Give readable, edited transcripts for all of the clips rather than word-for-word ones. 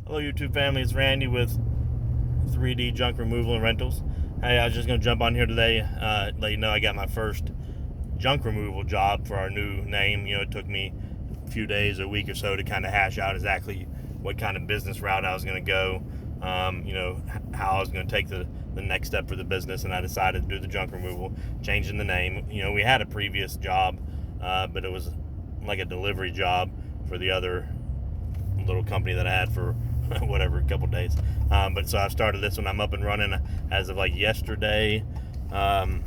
Hello YouTube family, it's Randy with 3D Junk Removal and Rentals. Hey, I was just going to jump on here today, let you know I got my first junk removal job for our new name. It took me a few days, a week or so to kind of hash out exactly what kind of business route I was going to go, how I was going to take the next step for the business, and I decided to do the junk removal, changing the name. We had a previous job, but it was like a delivery job for the other little company that I had for whatever, a couple days. But so I started this one. I'm up and running as of like yesterday. I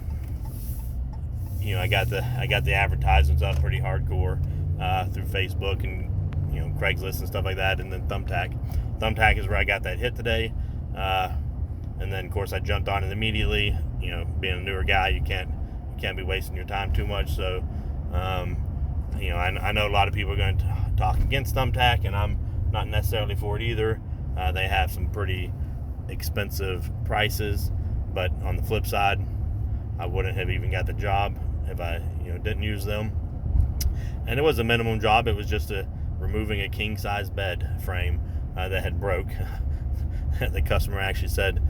got the advertisements up pretty hardcore through Facebook and Craigslist and stuff like that, and then Thumbtack. Thumbtack is where I got that hit today, and then of course I jumped on it immediately. Being a newer guy, you can't be wasting your time too much. So I know a lot of people are going to talk against Thumbtack, and I'm not necessarily for it either. They have some pretty expensive prices, but on the flip side, I wouldn't have even got the job if I didn't use them. And it was a minimum job. It was just removing a king size bed frame that had broke. The customer actually said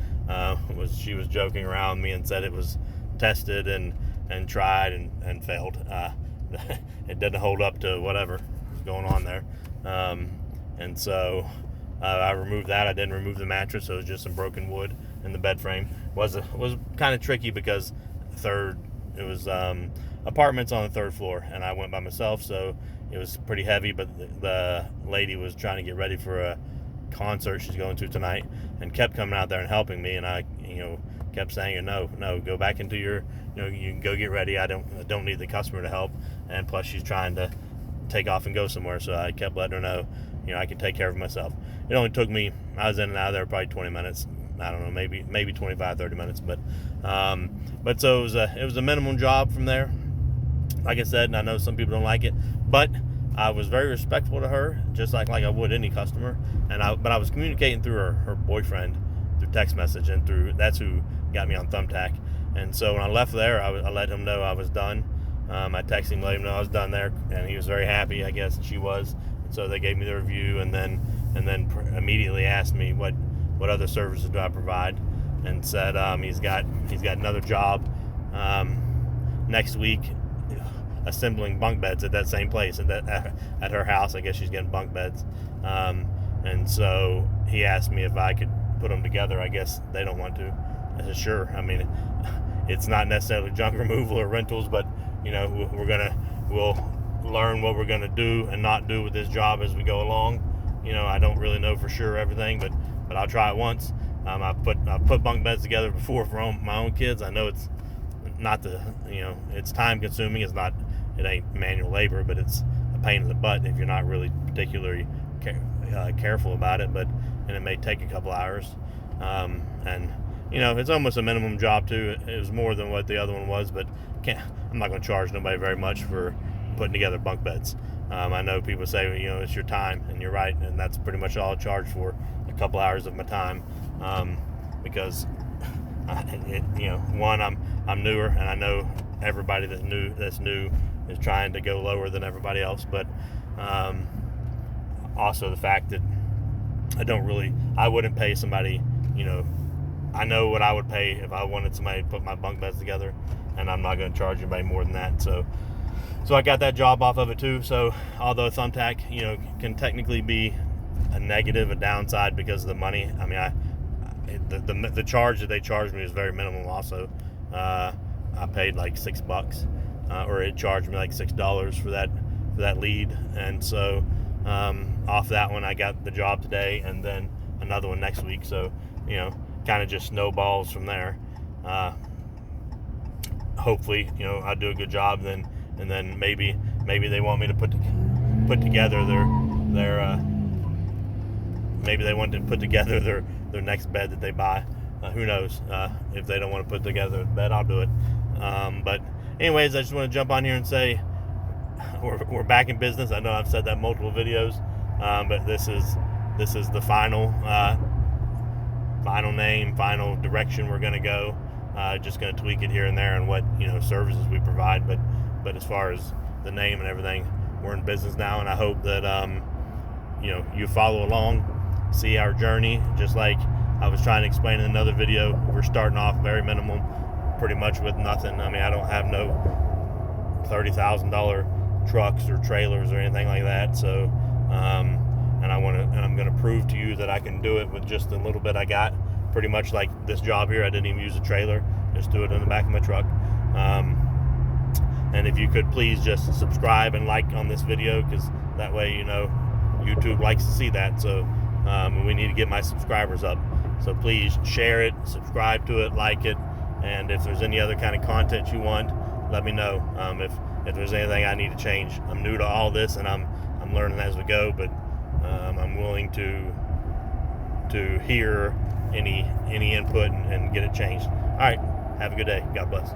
she was joking around with me and said it was tested and tried and failed. It didn't hold up to whatever was going on there. And so I removed that. I didn't remove the mattress, so it was just some broken wood in the bed frame. Was kind of tricky because it was apartments on the third floor, and I went by myself, so it was pretty heavy. But the lady was trying to get ready for a concert she's going to tonight, and kept coming out there and helping me. And I kept saying, no, go back into your, you can go get ready. I don't need the customer to help. And plus she's trying to take off and go somewhere, so I kept letting her know, I can take care of myself. It only took me, I was in and out of there probably 20 minutes. I don't know, maybe 25, 30 minutes. But so it was a minimum job from there. Like I said, and I know some people don't like it, but I was very respectful to her, just like I would any customer. But I was communicating through her boyfriend through text message, and that's who got me on Thumbtack. And so when I left there, I let him know I was done. I texted him, let him know I was done there, and he was very happy, I guess, and she was. And so they gave me the review, and then immediately asked me what other services do I provide, and said he's got another job next week, assembling bunk beds at that same place, and at her house. I guess she's getting bunk beds, and so he asked me if I could put them together. I guess they don't want to. I said sure. I mean, it's not necessarily junk removal or rentals, but we'll learn what we're gonna do and not do with this job as we go along. I don't really know for sure everything, but I'll try it once. I've put bunk beds together before for my own kids. I know it's not it's time consuming. It ain't manual labor, but it's a pain in the butt if you're not really particularly careful about it. And it may take a couple hours. And it's almost a minimum job too. It was more than what the other one was, but I'm not going to charge nobody very much for putting together bunk beds. I know people say, it's your time, and you're right, and that's pretty much all I charge for, a couple hours of my time, because one, I'm newer, and I know everybody that's new is trying to go lower than everybody else, but also the fact that I wouldn't pay somebody, I know what I would pay if I wanted somebody to put my bunk beds together, and I'm not going to charge anybody more than that. So I got that job off of it too. So although Thumbtack, can technically be a negative, a downside because of the money. I mean, the charge that they charged me is very minimal. Also, I paid like $6, or it charged me like $6 for that lead, and so off that one I got the job today, and then another one next week. So kind of just snowballs from there. Hopefully, I'll do a good job then, and then maybe they want me to put together their maybe they want to put together their next bed that they buy. Who knows? If they don't want to put together a bed, I'll do it. But anyways, I just want to jump on here and say we're back in business. I know I've said that multiple videos, but this is the final name, final direction we're going to go. Just going to tweak it here and there and what services we provide, but as far as the name and everything, we're in business now, and I hope that you follow along see our journey. Just like I was trying to explain in another video, we're starting off very minimum, pretty much with nothing. I mean, I don't have no $30,000 trucks or trailers or anything like that. So, and I'm going to prove to you that I can do it with just the little bit I got. Pretty much like this job here, I didn't even use a trailer, just do it in the back of my truck. And if you could please just subscribe and like on this video, because that way, you know, YouTube likes to see that. So we need to get my subscribers up. So please share it, subscribe to it, like it, and if there's any other kind of content you want, let me know. If there's anything I need to change. I'm new to all this, and I'm learning as we go, but I'm willing to hear any input and get it changed. All right, have a good day. God bless.